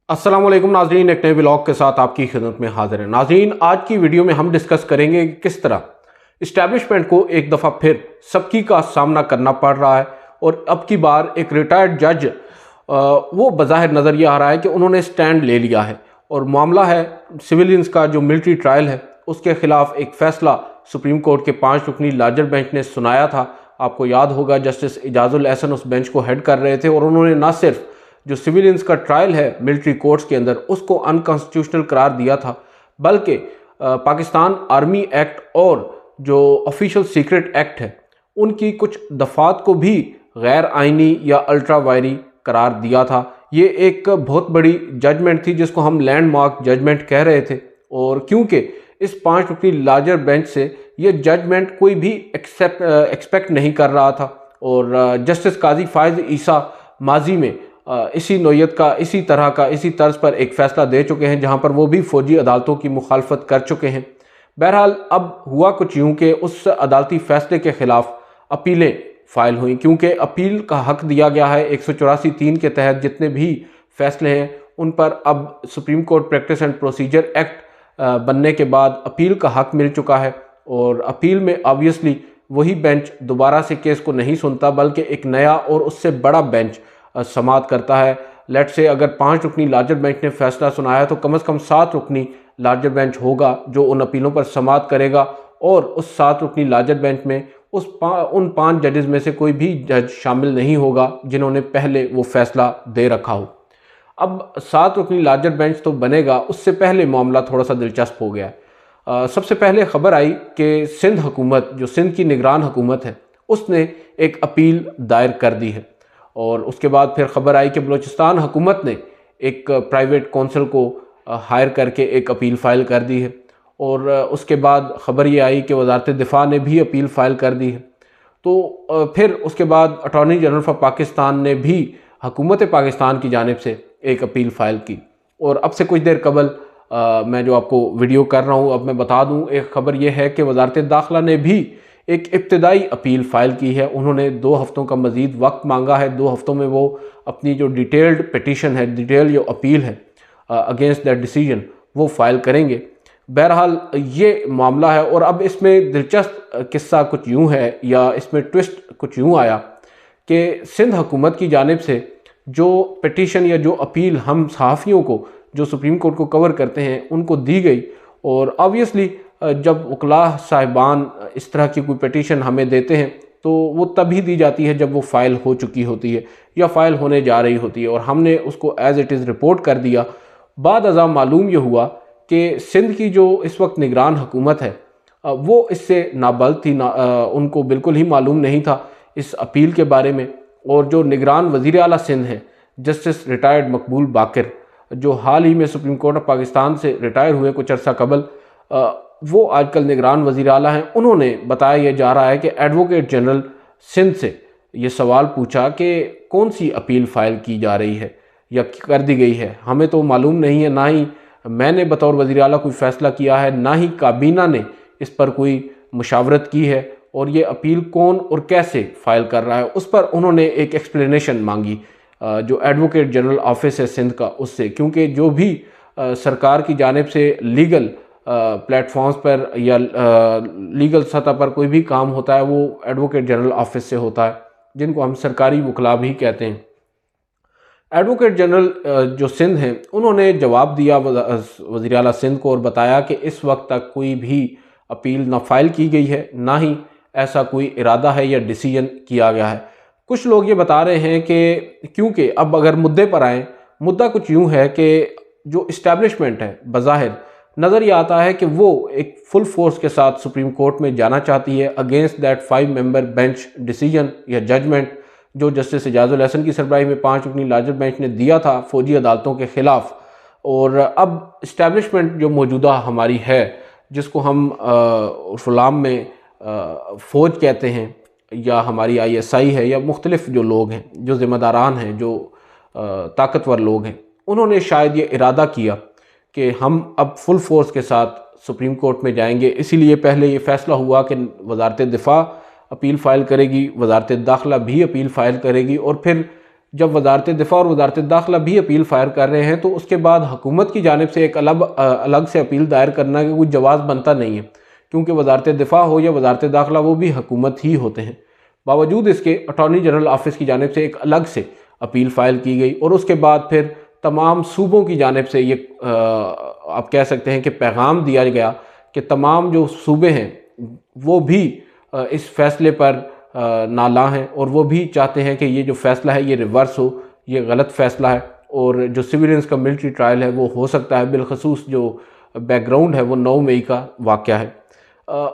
अस्सलाम वालेकुम नाजरीन, एक नए व्लॉग के साथ आपकी खिदमत में हाजिर है। नाजरीन, आज की वीडियो में हम डिस्कस करेंगे कि किस तरह इस्टेब्लिशमेंट को एक दफ़ा फिर सबकी का सामना करना पड़ रहा है और अब की बार एक रिटायर्ड जज वो बज़ाहिर नज़र ये आ रहा है कि उन्होंने स्टैंड ले लिया है और मामला है सिविलियंस का जो मिलिट्री ट्रायल है उसके खिलाफ एक फ़ैसला सुप्रीम कोर्ट के 5 रुकनी लार्जर बेंच ने सुनाया था। आपको याद होगा जस्टिस इजाजुल एहसन उस बेंच को हेड कर रहे थे और उन्होंने न सिर्फ जो सिविलियंस का ट्रायल है मिलिट्री कोर्ट्स के अंदर उसको अनकॉन्स्टिट्यूशनल करार दिया था, बल्कि पाकिस्तान आर्मी एक्ट और जो ऑफिशियल सीक्रेट एक्ट है उनकी कुछ दफात को भी गैर आइनी या अल्ट्रा वायरी करार दिया था। ये एक बहुत बड़ी जजमेंट थी जिसको हम लैंडमार्क जजमेंट कह रहे थे और क्योंकि इस 5 रुकनी लार्जर बेंच से ये जजमेंट कोई भी एक्सपेक्ट नहीं कर रहा था और जस्टिस काजी फायज ईसा माजी में इसी नोयत का इसी तर्ज पर एक फ़ैसला दे चुके हैं जहां पर वो भी फ़ौजी अदालतों की मुखालफत कर चुके हैं। बहरहाल अब हुआ कुछ यूँ कि उस अदालती फ़ैसले के ख़िलाफ़ अपीलें फ़ाइल हुई क्योंकि अपील का हक़ दिया गया है 184(3) के तहत जितने भी फ़ैसले हैं उन पर अब supreme court practice and procedure act बनने के बाद अपील का हक़ मिल चुका है और अपील में ऑब्वियसली वही बेंच दोबारा से केस को नहीं सुनता बल्कि एक नया और उससे बड़ा बेंच समाअत करता है। लेट से अगर 5 रुकनी लार्जर बेंच ने फैसला सुनाया तो कम से कम 7 रुकनी लार्जर बेंच होगा जो उन अपीलों पर समाअत करेगा और उस 7 रुकनी लार्जर बेंच में उन 5 जजेस में से कोई भी जज शामिल नहीं होगा जिन्होंने पहले वो फैसला दे रखा हो। अब 7 रुकनी लार्जर बेंच तो बनेगा, उससे पहले मामला थोड़ा सा दिलचस्प हो गया। सबसे पहले खबर आई कि सिंध हुकूमत, जो सिंध की निगरान हुकूमत है, उसने एक अपील दायर कर दी है और उसके बाद फिर खबर आई कि बलूचिस्तान हुकूमत ने एक प्राइवेट कौंसल को हायर करके एक अपील फ़ाइल कर दी है और उसके बाद ख़बर ये आई कि वज़ारत दिफ़ा ने भी अपील फ़ाइल कर दी है। तो फिर उसके बाद अटॉर्नी जनरल फॉर पाकिस्तान ने भी हुकूमत पाकिस्तान की जानिब से एक अपील फ़ाइल की और अब से कुछ देर कबल मैं जो आपको वीडियो कर रहा हूँ अब मैं बता दूँ, एक ख़बर यह है कि वज़ारत दाखिला ने भी एक इब्तदाई अपील फ़ाइल की है। उन्होंने 2 हफ़्तों का मज़ीद वक्त मांगा है। 2 हफ़्तों में वो अपनी जो डिटेल्ड पिटीशन है, डिटेल जो अपील है अगेंस्ट दैट डिसीजन, वो फ़ाइल करेंगे। बहरहाल ये मामला है और अब इसमें दिलचस्प किस्सा कुछ यूँ है या इसमें ट्विस्ट कुछ यूँ आया कि सिंध हुकूमत की जानिब से जो पिटीशन या जो अपील हम सहाफ़ियों को जो सुप्रीम कोर्ट को कवर करते हैं उनको दी गई और ऑब्वियसली जब वकला साहिबान इस तरह की कोई पिटीशन हमें देते हैं तो वो तभी दी जाती है जब वो फ़ाइल हो चुकी होती है या फ़ाइल होने जा रही होती है और हमने उसको एज़ इट इज़ रिपोर्ट कर दिया। बाद अज़ा मालूम ये हुआ कि सिंध की जो इस वक्त निगरान हुकूमत है वो इससे नाबल्द थी, उनको बिल्कुल ही मालूम नहीं था इस अपील के बारे में। और जो निगरान वज़ीर आला सिंध हैं जस्टिस रिटायर्ड मकबूल बाकर, जो हाल ही में सुप्रीम कोर्ट ऑफ पाकिस्तान से रिटायर हुए कुछ अर्सा कबल, वो आजकल निगरान वज़ीर आला हैं। उन्होंने बताया यह जा रहा है कि एडवोकेट जनरल सिंध से ये सवाल पूछा कि कौन सी अपील फ़ाइल की जा रही है या कर दी गई है, हमें तो मालूम नहीं है, ना ही मैंने बतौर वज़ीर आला कोई फ़ैसला किया है, ना ही काबीना ने इस पर कोई मुशावरत की है और ये अपील कौन और कैसे फ़ाइल कर रहा है उस पर उन्होंने एक एक्सप्लेनेशन मांगी जो एडवोकेट जनरल ऑफिस है सिंध का उससे, क्योंकि जो भी सरकार की जानिब से लीगल प्लेटफॉर्म्स पर या लीगल सतह पर कोई भी काम होता है वो एडवोकेट जनरल ऑफिस से होता है, जिनको हम सरकारी वकला भी कहते हैं। एडवोकेट जनरल जो सिंध हैं उन्होंने जवाब दिया वज़ीर आला सिंध को और बताया कि इस वक्त तक कोई भी अपील ना फाइल की गई है, ना ही ऐसा कोई इरादा है या डिसीजन किया गया है। कुछ लोग ये बता रहे हैं कि क्योंकि अब अगर मुद्दे पर आएँ, मुद्दा कुछ यूँ है कि जो इस्टेब्लिशमेंट है बज़ाहिर नज़र ये आता है कि वो एक फुल फोर्स के साथ सुप्रीम कोर्ट में जाना चाहती है against that 5 member bench decision या जजमेंट जो जस्टिस इजाजुल एहसन की सरबराही में 5 रुकनी लार्जर बेंच ने दिया था फ़ौजी अदालतों के ख़िलाफ़। और अब इस्टेब्लिशमेंट जो मौजूदा हमारी है, जिसको हम फुलाम में फ़ौज कहते हैं या हमारी ISI है या मुख्तलिफ जो लोग हैं, जो ज़िम्मेदारान हैं, जो ताकतवर लोग हैं, उन्होंने शायद ये इरादा किया कि हम अब फुल फोर्स के साथ सुप्रीम कोर्ट में जाएंगे। इसीलिए पहले ये फ़ैसला हुआ कि वज़ारत दिफ़ा अपील फ़ाइल करेगी, वज़ारत दाखिला भी अपील फ़ाइल करेगी और फिर जब वजारत दिफा और वजारत दाखिला भी अपील फायर कर रहे हैं, तो उसके बाद हुकूमत की जानिब से एक अलग से अपील दायर करना का कोई जवाज़ बनता नहीं है, क्योंकि वजारत दिफा हो या वजारत दाखिला वो भी हुकूमत ही होते हैं। बावजूद इसके अटॉर्नी जनरल ऑफिस की जानिब से एक अलग से अपील फाइल की गई और उसके बाद फिर तमाम सूबों की जानिब से ये आप कह सकते हैं कि पैगाम दिया गया कि तमाम जो सूबे हैं वो भी इस फैसले पर नाला हैं और वो भी चाहते हैं कि ये जो फ़ैसला है ये रिवर्स हो, ये गलत फ़ैसला है और जो सिविलियंस का मिलिट्री ट्रायल है वो हो सकता है। बिलखसूस जो बैकग्राउंड है वो 9 मई का वाक़या है।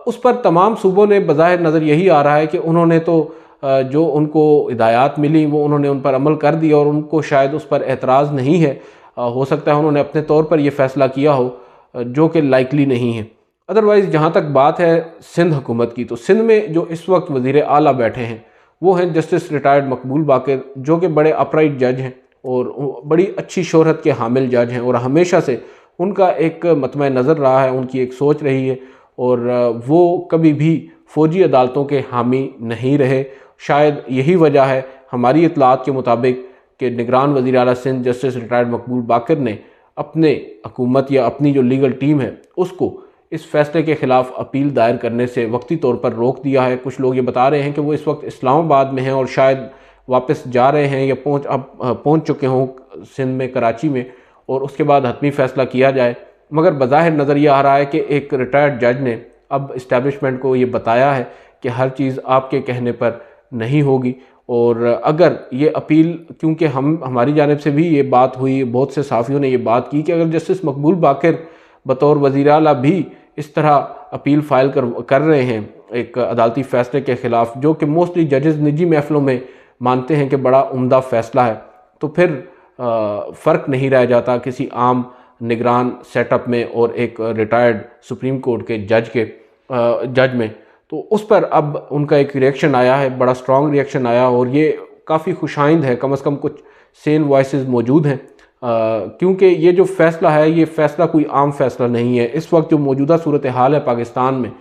उस पर तमाम सूबों ने बज़ाहिर नज़र यही आ रहा है कि उन्होंने तो जो उनको हिदायत मिली वो उन्होंने उन पर अमल कर दिया और उनको शायद उस पर एतराज़ नहीं है। हो सकता है उन्होंने अपने तौर पर यह फ़ैसला किया हो, जो कि लाइकली नहीं है। अदरवाइज़ जहाँ तक बात है सिंध हुकूमत की, तो सिंध में जो इस वक्त वज़ीर आला बैठे हैं वो हैं जस्टिस रिटायर्ड मकबूल बाक़िर, जो कि बड़े अपराइट जज हैं और बड़ी अच्छी शोहरत के हामिल जज हैं और हमेशा से उनका एक मतमय नज़र रहा है, उनकी एक सोच रही है और वो कभी भी फ़ौजी अदालतों के हामी नहीं रहे। शायद यही वजह है हमारी इतलात के मुताबिक कि निगरान वज़ीर आला सिंध जस्टिस रिटायर्ड मकबूल बाक़िर ने अपने हुकूमत या अपनी जो लीगल टीम है उसको इस फैसले के ख़िलाफ़ अपील दायर करने से वक्ती तौर पर रोक दिया है। कुछ लोग ये बता रहे हैं कि वो इस वक्त इस्लामाबाद में हैं और शायद वापस जा रहे हैं या पहुँच चुके हों सिंध में, कराची में, और उसके बाद हतमी फ़ैसला किया जाए। मगर बज़ाहिर नज़र ये आ रहा है कि एक रिटायर्ड जज ने अब इस्टेब्लिशमेंट को ये बताया है कि हर चीज़ आपके कहने पर नहीं होगी और अगर ये अपील, क्योंकि हमारी जानिब से भी ये बात हुई, बहुत से साफ़ियों ने ये बात की कि अगर जस्टिस मकबूल बाक़िर बतौर वज़ीर आला भी इस तरह अपील फाइल कर रहे हैं एक अदालती फ़ैसले के ख़िलाफ़, जो कि मोस्टली जजेस निजी महफ़िलों में मानते हैं कि बड़ा उम्दा फ़ैसला है, तो फिर फ़र्क नहीं रह जाता किसी आम निगरान सेटअप में और एक रिटायर्ड सुप्रीम कोर्ट के जज में। तो उस पर अब उनका एक रिएक्शन आया है, बड़ा स्ट्रॉन्ग रिएक्शन आया और ये काफ़ी खुशाइंद है। कम से कम कुछ सेन वॉइसेस मौजूद हैं, क्योंकि ये जो फ़ैसला है ये फ़ैसला कोई आम फ़ैसला नहीं है। इस वक्त जो मौजूदा सूरत हाल है पाकिस्तान में,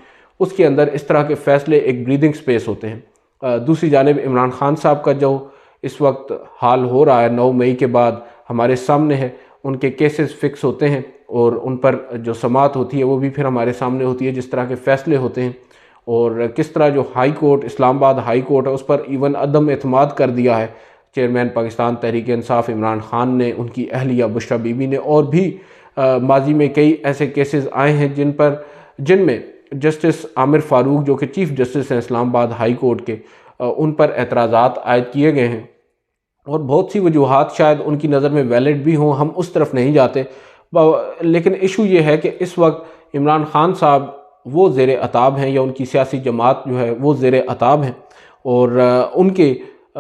उसके अंदर इस तरह के फ़ैसले एक ब्रीदिंग स्पेस होते हैं। दूसरी जानिब इमरान खान साहब का जो इस वक्त हाल हो रहा है 9 मई के बाद हमारे सामने है, उनके केसेस फ़िक्स होते हैं और उन पर जो समाअत होती है वो भी फिर हमारे सामने होती है, जिस तरह के फ़ैसले होते हैं और किस तरह जो high court, Islamabad high court है, उस पर इवन अदम एतमाद कर दिया है चेयरमैन पाकिस्तान तहरीक इंसाफ इमरान खान ने, उनकी अहलिया बुशरा बीबी ने, और भी माजी में कई ऐसे केसेस आए हैं जिनमें जस्टिस आमिर फ़ारूक जो कि चीफ़ जस्टिस हैं इस्लामाबाद हाई कोर्ट के, उन पर एतराज़ात आयद किए गए हैं और बहुत सी वजूहात शायद उनकी नज़र में वैलिड भी हों, हम उस तरफ नहीं जाते। लेकिन इशू ये है कि इस वक्त इमरान खान साहब वो ज़ेर अताब हैं या उनकी सियासी जमात जो है वो ज़ेर अताब हैं और उनके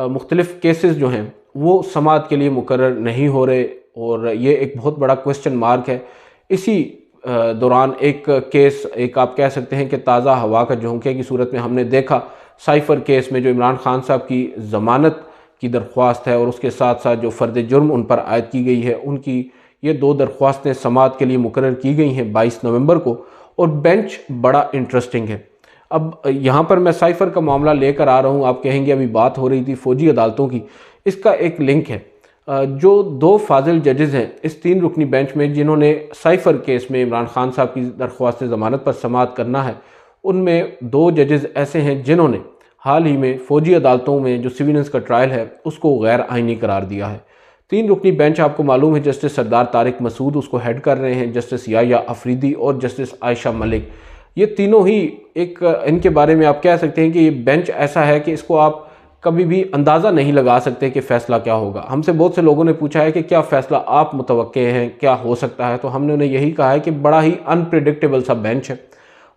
मुख्तलिफ़ केसेस जो हैं वो समाअत के लिए मुकर्रर नहीं हो रहे और ये एक बहुत बड़ा क्वेश्चन मार्क है। इसी दौरान एक केस, एक आप कह सकते हैं कि ताज़ा हवा का झोंके की सूरत में हमने देखा साइफ़र केस में, जो इमरान खान साहब की ज़मानत की दरख्वास्त है और उसके साथ साथ जो फ़र्द जुर्म उन पर आयद की गई है, उनकी ये 2 दरख्वास्तें समाअत के लिए मुकर्रर की गई हैं 22 नवंबर को और बेंच बड़ा इंटरेस्टिंग है। अब यहाँ पर मैं साइफ़र का मामला लेकर आ रहा हूँ, आप कहेंगे अभी बात हो रही थी फ़ौजी अदालतों की, इसका एक लिंक है। जो 2 फाजिल जजेस हैं इस 3 रुकनी बेंच में जिन्होंने साइफ़र केस में इमरान खान साहब की दरख्वास्त ज़मानत पर समाअत करना है, उनमें 2 जजेस ऐसे हैं जिन्होंने हाल ही में फ़ौजी अदालतों में जो सिविलियंस का ट्रायल है उसको गैर आइनी करार दिया है। 3 रुकनी बेंच आपको मालूम है, जस्टिस सरदार तारिक मसूद उसको हेड कर रहे हैं, जस्टिस याया अफरीदी और जस्टिस आयशा मलिक। ये तीनों ही एक, इनके बारे में आप कह सकते हैं कि ये बेंच ऐसा है कि इसको आप कभी भी अंदाज़ा नहीं लगा सकते कि फ़ैसला क्या होगा। हमसे बहुत से लोगों ने पूछा है कि क्या फ़ैसला आप मुतवक्के हैं, क्या हो सकता है, तो हमने उन्हें यही कहा है कि बड़ा ही अनप्रिडिक्टेबल सा बेंच है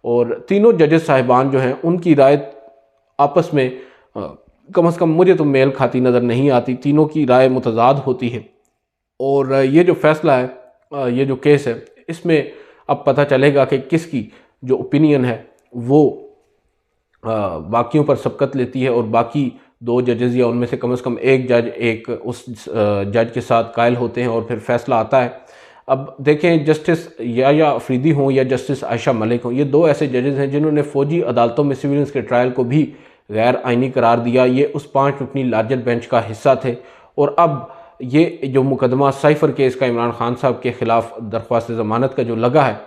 और तीनों जजेस साहिबान जो हैं उनकी राय आपस में कम से कम मुझे तो मेल खाती नज़र नहीं आती, तीनों की राय मुतज़ाद होती है और ये जो फ़ैसला है, ये जो केस है, इसमें अब पता चलेगा कि किसकी जो ओपिनियन है वो बाकियों पर सबकत लेती है और बाकी 2 जजेस या उनमें से कम एक जज एक उस जज के साथ कायल होते हैं और फिर फ़ैसला आता है। अब देखें, जस्टिस याया अफरीदी हों या जस्टिस आयशा मलिक हों, ये 2 ऐसे जजेस हैं जिन्होंने फ़ौजी अदालतों में सिविलियंस के ट्रायल को भी गैर आइनी करार दिया। ये उस 5 रुकनी लार्जर बेंच का हिस्सा थे और अब ये जो मुकदमा साइफ़र केस का इमरान खान साहब के ख़िलाफ़ दरख्वास्त ज़मानत का जो लगा है,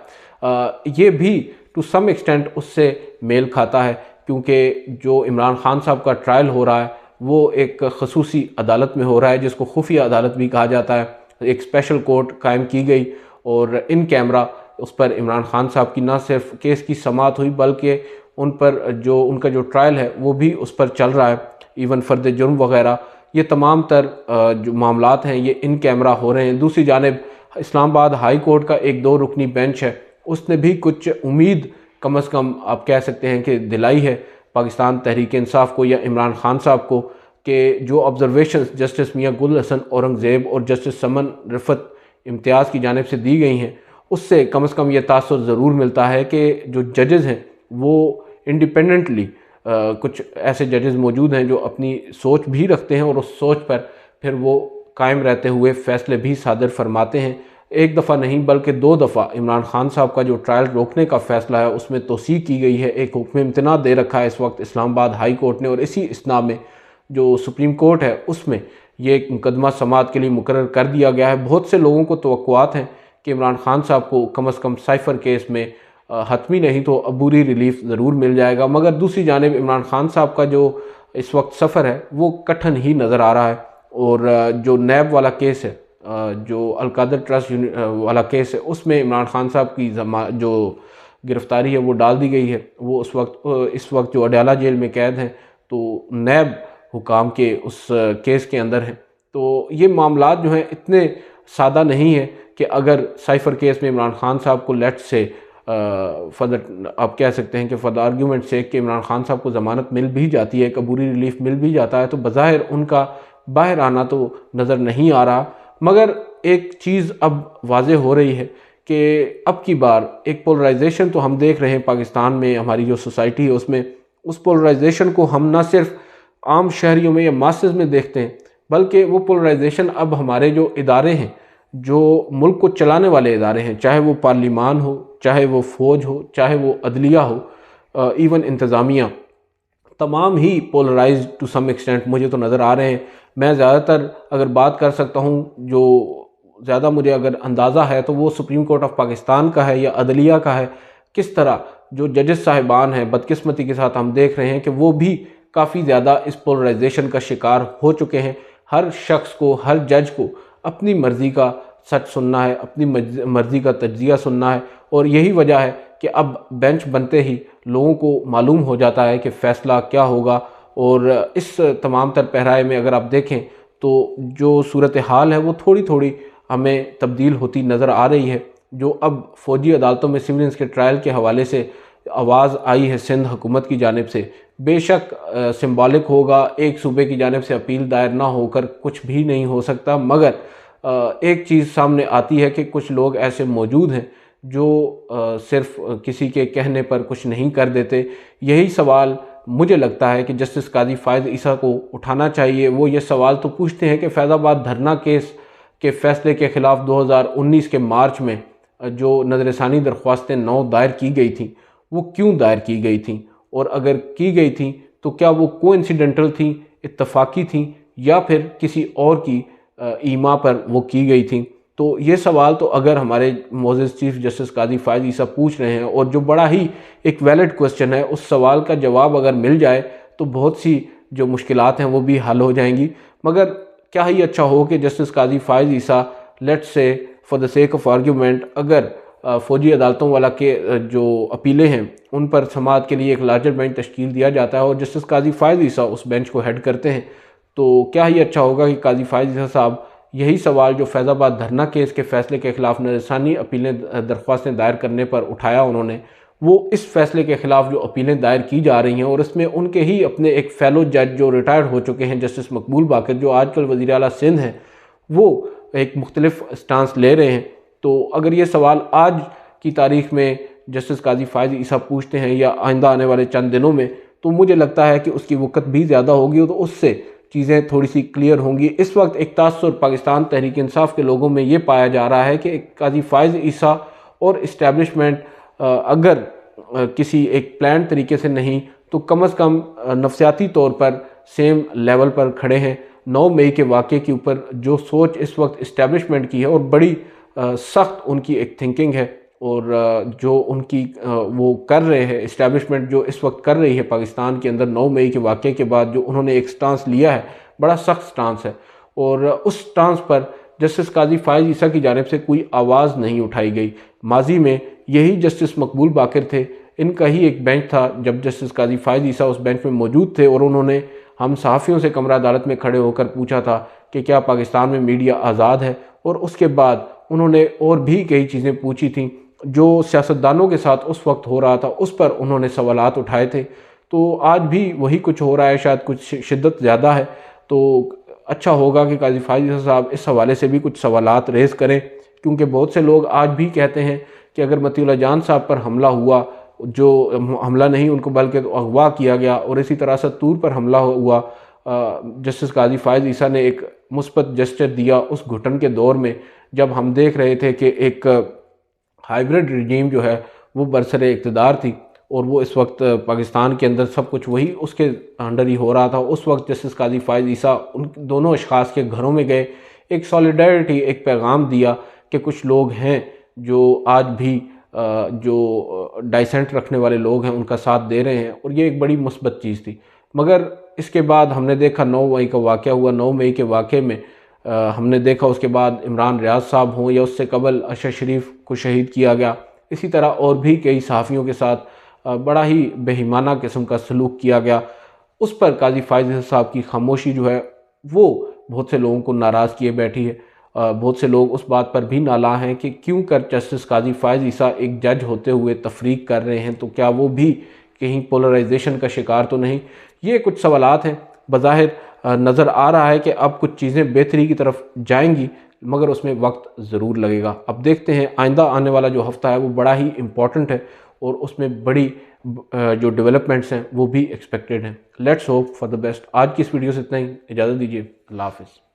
ये भी टू सम एक्सटेंट उससे मेल खाता है, क्योंकि जो इमरान खान साहब का ट्रायल हो रहा है वो एक खसूसी अदालत में हो रहा है, जिसको खुफिया अदालत भी कहा जाता है। एक स्पेशल कोर्ट कायम की गई और इन कैमरा उस पर इमरान खान साहब की ना सिर्फ केस की समाअत हुई, बल्कि उन पर जो उनका जो ट्रायल है वो भी उस पर चल रहा है। इवन फ़र्द जुर्म वगैरह ये तमाम तर जो मामलात हैं ये इन कैमरा हो रहे हैं। दूसरी जानिब इस्लामाबाद हाई कोर्ट का एक 2 रुकनी बेंच है, उसने भी कुछ उम्मीद कम अज़ कम आप कह सकते हैं कि दिलाई है पाकिस्तान तहरीक इंसाफ को या इमरान खान साहब को, कि जो ऑब्जर्वेशन जस्टिस मियां गुल हसन औरंगज़ेब और जस्टिस समन रिफत इम्तियाज़ की जानिब से दी गई हैं, उससे कम से कम ये तासुर ज़रूर मिलता है कि जो जजेज़ हैं वो इंडिपेंडेंटली कुछ ऐसे जजेज़ मौजूद हैं जो अपनी सोच भी रखते हैं और उस सोच पर फिर वो कायम रहते हुए फ़ैसले भी सादर फरमाते हैं। एक दफ़ा नहीं बल्कि 2 दफ़ा इमरान खान साहब का जो ट्रायल रोकने का फ़ैसला है उसमें तोसीक़ की गई है। एक हुक्म इम्तना दे रखा है इस वक्त इस्लामाबाद हाई कोर्ट ने, और इसी इसना में जो सुप्रीम कोर्ट है उसमें ये एक मुकदमा समाअत के लिए मुकर्रर कर दिया गया है। बहुत से लोगों को तवक्कुआत हैं कि इमरान खान साहब को कम अज़ कम साइफ़र केस में हतमी नहीं तो अबूरी रिलीफ ज़रूर मिल जाएगा, मगर दूसरी जानिब इमरान खान साहब का जो इस वक्त सफ़र है वो कठिन ही नज़र आ रहा है। और जो नैब वाला केस है, जो अलकादर ट्रस्ट वाला केस है, उसमें इमरान खान साहब की जो गिरफ़्तारी है वो डाल दी गई है। वो इस वक्त जो अडयाला जेल में कैद हैं, तो नैब हुकाम के उस केस के अंदर हैं। तो ये मामलात जो हैं इतने सादा नहीं है कि अगर साइफ़र केस में इमरान खान साहब को लेट से आप कह सकते हैं कि फॉर द आर्ग्यूमेंट से कि इमरान खान साहब को ज़मानत मिल भी जाती है, कबूरी रिलीफ मिल भी जाता है, तो बज़ाहिर उनका बाहर आना तो नज़र नहीं आ रहा। मगर एक चीज़ अब वाज़ेह हो रही है कि अब की बार एक पोलराइजेशन तो हम देख रहे हैं पाकिस्तान में, हमारी जो सोसाइटी है उसमें, उस पोलराइजेशन को हम ना सिर्फ आम शहरियों में या मासेस में देखते हैं, बल्कि वो पोलराइजेशन अब हमारे जो इदारे हैं, जो मुल्क को चलाने वाले इदारे हैं, चाहे वो पार्लिमान हो, चाहे वो फ़ौज हो, चाहे वो अदलिया हो, इवन इंतज़ामिया, तमाम ही पोलराइज्ड टू सम एक्सटेंट मुझे तो नज़र आ रहे हैं। मैं ज़्यादातर अगर बात कर सकता हूँ, जो ज़्यादा मुझे अगर अंदाज़ा है तो वो सुप्रीम कोर्ट ऑफ पाकिस्तान का है या अदलिया का है। किस तरह जो जजेस साहिबान हैं, बदकिस्मती के साथ हम देख रहे हैं कि वो भी काफ़ी ज़्यादा इस पोलराइजेशन का शिकार हो चुके हैं। हर शख्स को, हर जज को अपनी मर्ज़ी का सच सुनना है, अपनी मर्ज़ी का तज्ज़िया सुनना है, और यही वजह है कि अब बेंच बनते ही लोगों को मालूम हो जाता है कि फ़ैसला क्या होगा। और इस तमाम तर पहराए में अगर आप देखें तो जो सूरत हाल है वो थोड़ी थोड़ी हमें तब्दील होती नज़र आ रही है। जो अब फ़ौजी अदालतों में सिविलियंस के ट्रायल के हवाले से आवाज़ आई है सिंध हुकूमत की जानिब से, बेशक सिंबॉलिक होगा, एक सूबे की जानिब से अपील दायर ना होकर कुछ भी नहीं हो सकता, मगर एक चीज़ सामने आती है कि कुछ लोग ऐसे मौजूद हैं जो सिर्फ किसी के कहने पर कुछ नहीं कर देते। यही सवाल मुझे लगता है कि जस्टिस काजी फ़ायज़ ईसा को उठाना चाहिए। वो ये सवाल तो पूछते हैं कि फैज़ाबाद धरना केस के फ़ैसले के ख़िलाफ़ 2019 के मार्च में जो नज़रसानी दरख्वास्तें 9 दायर की गई थी, वो क्यों दायर की गई थी, और अगर की गई थी तो क्या वो कोइंसिडेंटल थी, इत्तफाकी थी, या फिर किसी और की ईमा पर वो की गई थी। तो ये सवाल तो अगर हमारे मोअज़्ज़ज़ चीफ़ जस्टिस काजी फ़ायज़ ईसा पूछ रहे हैं, और जो बड़ा ही एक वैलिड क्वेश्चन है, उस सवाल का जवाब अगर मिल जाए तो बहुत सी जो मुश्किलात हैं वो भी हल हो जाएंगी। मगर क्या ही अच्छा हो कि justice Qazi Faez Isa let's say for the sake of argument, अगर फ़ौजी अदालतों वाला के जो अपीलें हैं उन पर समाअत के लिए एक लार्जर बेंच तश्कील दिया जाता है और जस्टिस काजी फ़ायज़ ईसा उस बेंच को हेड करते हैं, तो क्या ही अच्छा होगा कि काजी फ़ायज़ ईसा साहब यही सवाल जो फैज़ाबाद धरना केस के फ़ैसले के ख़िलाफ़ नज़रसानी अपीलें दरख्वास्तें दायर करने पर उठाया उन्होंने, वो इस फ़ैसले के ख़िलाफ़ जो अपीलें दायर की जा रही हैं, और इसमें उनके ही अपने एक फ़ेलो जज जो रिटायर्ड हो चुके हैं, जस्टिस मकबूल बाक़िर, जो आजकल वज़ीर आला सिंध हैं, वो एक मुख्तलिफ स्टांस ले रहे हैं। तो अगर ये सवाल आज की तारीख़ में जस्टिस काजी फ़ायज़ ईसा पूछते हैं या आइंदा आने वाले चंद दिनों में, तो मुझे लगता है कि उसकी वक़्त भी ज़्यादा होगी, तो उससे चीज़ें थोड़ी सी क्लियर होंगी। इस वक्त एक तासुर पाकिस्तान तहरीक इंसाफ के लोगों में ये पाया जा रहा है कि काजी फ़ायज़ ईसा और इस्टेब्लिशमेंट अगर किसी एक प्लान तरीके से नहीं तो कम अज़ कम नफसियाती तौर पर सेम लेवल पर खड़े हैं। 9 मई के वाक़े के ऊपर जो सोच इस वक्त इस्टेब्लिशमेंट की है और बड़ी सख्त उनकी एक थिंकिंग है, और जो उनकी वो कर रहे हैं इस्टेब्लिशमेंट जो इस वक्त कर रही है पाकिस्तान के अंदर 9 मई के वाक़े के बाद जो उन्होंने एक स्टांस लिया है, बड़ा सख्त स्टांस है। और उस स्टांस पर जस्टिस काजी फ़ाइज़ ईसा की जानिब से कोई आवाज़ नहीं उठाई गई। माजी में यही जस्टिस मकबूल बाकर थे, इनका ही एक बेंच था जब जस्टिस काजी फ़ाइज़ ईसा उस बेंच में मौजूद थे, और उन्होंने हम सहाफ़ियों से कमरा अदालत में खड़े होकर पूछा था कि क्या पाकिस्तान में मीडिया आज़ाद है, और उसके बाद उन्होंने और भी कई चीज़ें पूछी थी जो सियासतदानों के साथ उस वक्त हो रहा था, उस पर उन्होंने सवालात उठाए थे। तो आज भी वही कुछ हो रहा है, शायद कुछ शिद्दत ज़्यादा है। तो अच्छा होगा कि काजी फ़ाइज़ ईसा साहब इस हवाले से भी कुछ सवालात रेज़ करें, क्योंकि बहुत से लोग आज भी कहते हैं कि अगर मतीउल्लाह जान साहब पर हमला हुआ, जो हमला नहीं उनको बल्कि तो अगवा किया गया, और इसी तरह सत्तूर पर हमला हुआ, जस्टिस काजी फ़ाइज़ ईसा ने एक मुस्बत जेस्चर दिया उस घुटन के दौर में, जब हम देख रहे थे कि एक हाइब्रिड रजीम जो है वो बरसरे इक़्तिदार थी, और वो इस वक्त पाकिस्तान के अंदर सब कुछ वही उसके अंडर ही हो रहा था। उस वक्त जस्टिस काजी फ़ाइज़ ईसा उन दोनों अशख़ास के घरों में गए, एक सॉलिडारिटी, एक पैगाम दिया कि कुछ लोग हैं जो आज भी जो डाइसेंट रखने वाले लोग हैं उनका साथ दे रहे हैं, और ये एक बड़ी मुस्बत चीज़ थी। मगर इसके बाद हमने देखा 9 मई का वाक़या हुआ। 9 मई के वाक़े में हमने देखा उसके बाद इमरान रियाज साहब हों या उससे कबल अरशद शरीफ को शहीद किया गया। इसी तरह और भी कई सहाफ़ियों के साथ बड़ा ही बेईमाना किस्म का सलूक किया गया। उस पर काजी फ़ाइज़ ईसा साहब की खामोशी जो है वो बहुत से लोगों को नाराज़ किए बैठी है। बहुत से लोग उस बात पर भी नाला हैं कि क्यों कर जस्टिस काजी फ़ाइज़ ईसा एक जज होते हुए तफरीक कर रहे हैं, तो क्या वो भी कहीं पोलराइजेशन का शिकार तो नहीं। ये कुछ सवालात हैं। बज़ाहिर नज़र आ रहा है कि अब कुछ चीज़ें बेहतरी की तरफ जाएंगी, मगर उसमें वक्त ज़रूर लगेगा। अब देखते हैं, आइंदा आने वाला जो हफ़्ता है वो बड़ा ही इम्पॉर्टेंट है, और उसमें बड़ी जो डेवलपमेंट्स हैं वो भी एक्सपेक्टेड हैं। Let's hope for the best. आज की इस वीडियो से इतना ही, इजाज़त दीजिए। अल्लाह हाफ़िज़।